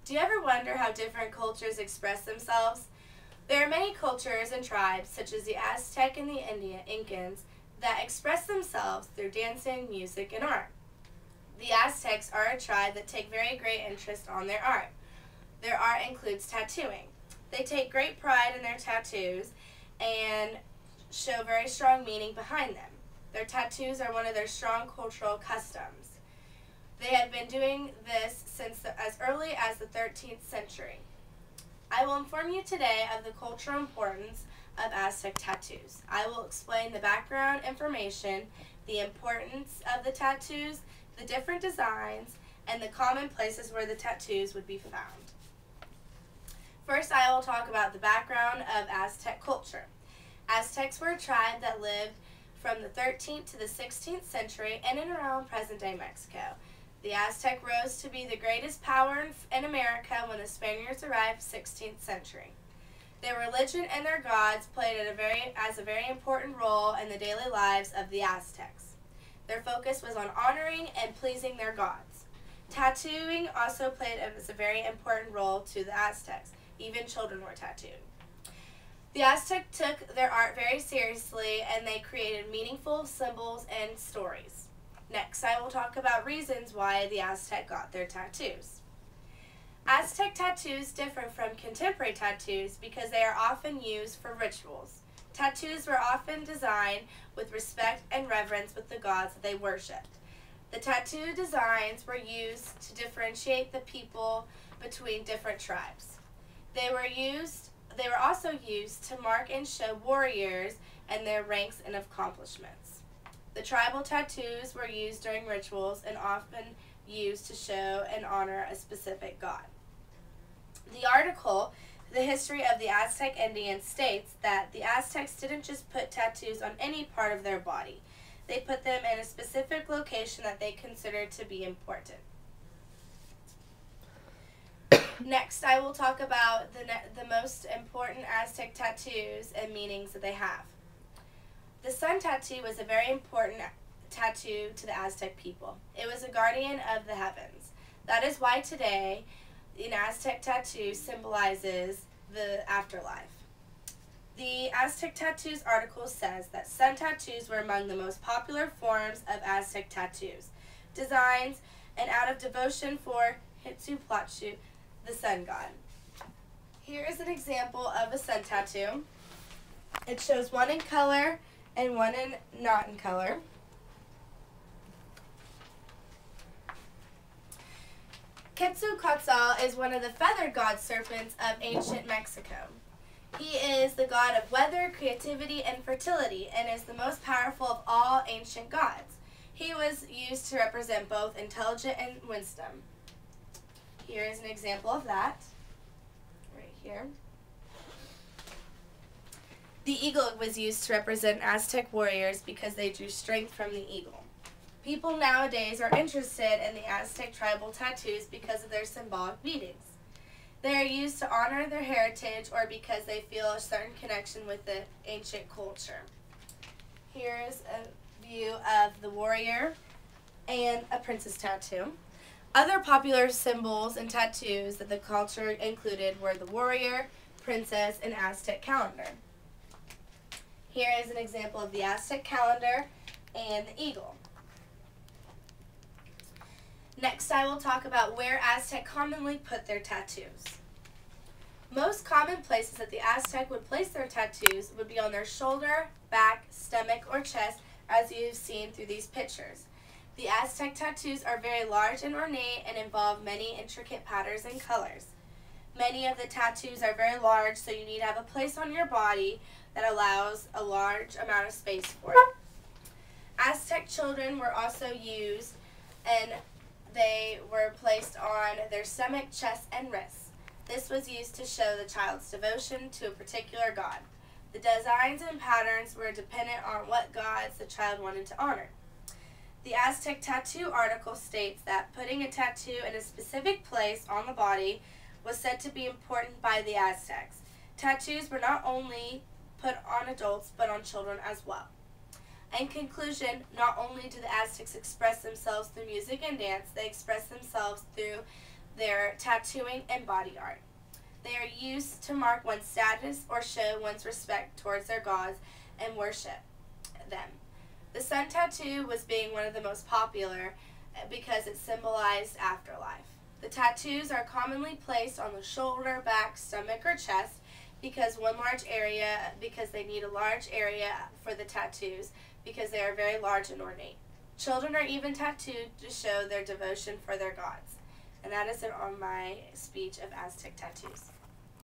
Do you ever wonder how different cultures express themselves? There are many cultures and tribes, such as the Aztec and the Incans, that express themselves through dancing, music, and art. The Aztecs are a tribe that take very great interest on their art. Their art includes tattooing. They take great pride in their tattoos and show very strong meaning behind them. Their tattoos are one of their strong cultural customs. They have been doing this since as early as the 13th century. I will inform you today of the cultural importance of Aztec tattoos. I will explain the background information, the importance of the tattoos, the different designs, and the common places where the tattoos would be found. First, I will talk about the background of Aztec culture. Aztecs were a tribe that lived from the 13th to the 16th century in and around present-day Mexico. The Aztec rose to be the greatest power in America when the Spaniards arrived 16th century. Their religion and their gods played a very important role in the daily lives of the Aztecs. Their focus was on honoring and pleasing their gods. Tattooing also played a very important role to the Aztecs. Even children were tattooed. The Aztec took their art very seriously, and they created meaningful symbols and stories. Next, I will talk about reasons why the Aztec got their tattoos. Aztec tattoos differ from contemporary tattoos because they are often used for rituals. Tattoos were often designed with respect and reverence with the gods that they worshipped. The tattoo designs were used to differentiate the people between different tribes. They were also used to mark and show warriors and their ranks and accomplishments. The tribal tattoos were used during rituals and often used to show and honor a specific god. The article, The History of the Aztec Indians, states that the Aztecs didn't just put tattoos on any part of their body. They put them in a specific location that they considered to be important. Next, I will talk about the most important Aztec tattoos and meanings that they have. The sun tattoo was a very important tattoo to the Aztec people. It was a guardian of the heavens. That is why today an Aztec tattoo symbolizes the afterlife. The Aztec Tattoos article says that sun tattoos were among the most popular forms of Aztec tattoos, designs, and out of devotion for Huitzilopochtli, the sun god. Here is an example of a sun tattoo. It shows one in color and one not in color. Quetzalcoatl is one of the feather god serpents of ancient Mexico. He is the god of weather, creativity, and fertility, and is the most powerful of all ancient gods. He was used to represent both intelligence and wisdom. Here is an example of that, right here. The eagle was used to represent Aztec warriors because they drew strength from the eagle. People nowadays are interested in the Aztec tribal tattoos because of their symbolic meanings. They are used to honor their heritage or because they feel a certain connection with the ancient culture. Here is a view of the warrior and a princess tattoo. Other popular symbols and tattoos that the culture included were the warrior, princess, and Aztec calendar. Here is an example of the Aztec calendar and the eagle. Next, I will talk about where Aztec commonly put their tattoos. Most common places that the Aztec would place their tattoos would be on their shoulder, back, stomach, or chest, as you've seen through these pictures. The Aztec tattoos are very large and ornate and involve many intricate patterns and colors. Many of the tattoos are very large, so you need to have a place on your body that allows a large amount of space for it. Aztec children were also used, and they were placed on their stomach, chest, and wrists. This was used to show the child's devotion to a particular god. The designs and patterns were dependent on what gods the child wanted to honor. The Aztec tattoo article states that putting a tattoo in a specific place on the body was said to be important by the Aztecs. Tattoos were not only put on adults, but on children as well. In conclusion, not only do the Aztecs express themselves through music and dance, they express themselves through They're tattooing and body art. They are used to mark one's status or show one's respect towards their gods and worship them. The sun tattoo was being one of the most popular because it symbolized afterlife. The tattoos are commonly placed on the shoulder, back, stomach, or chest because they need a large area for the tattoos because they are very large and ornate. Children are even tattooed to show their devotion for their gods. And that is it on my speech of Aztec tattoos.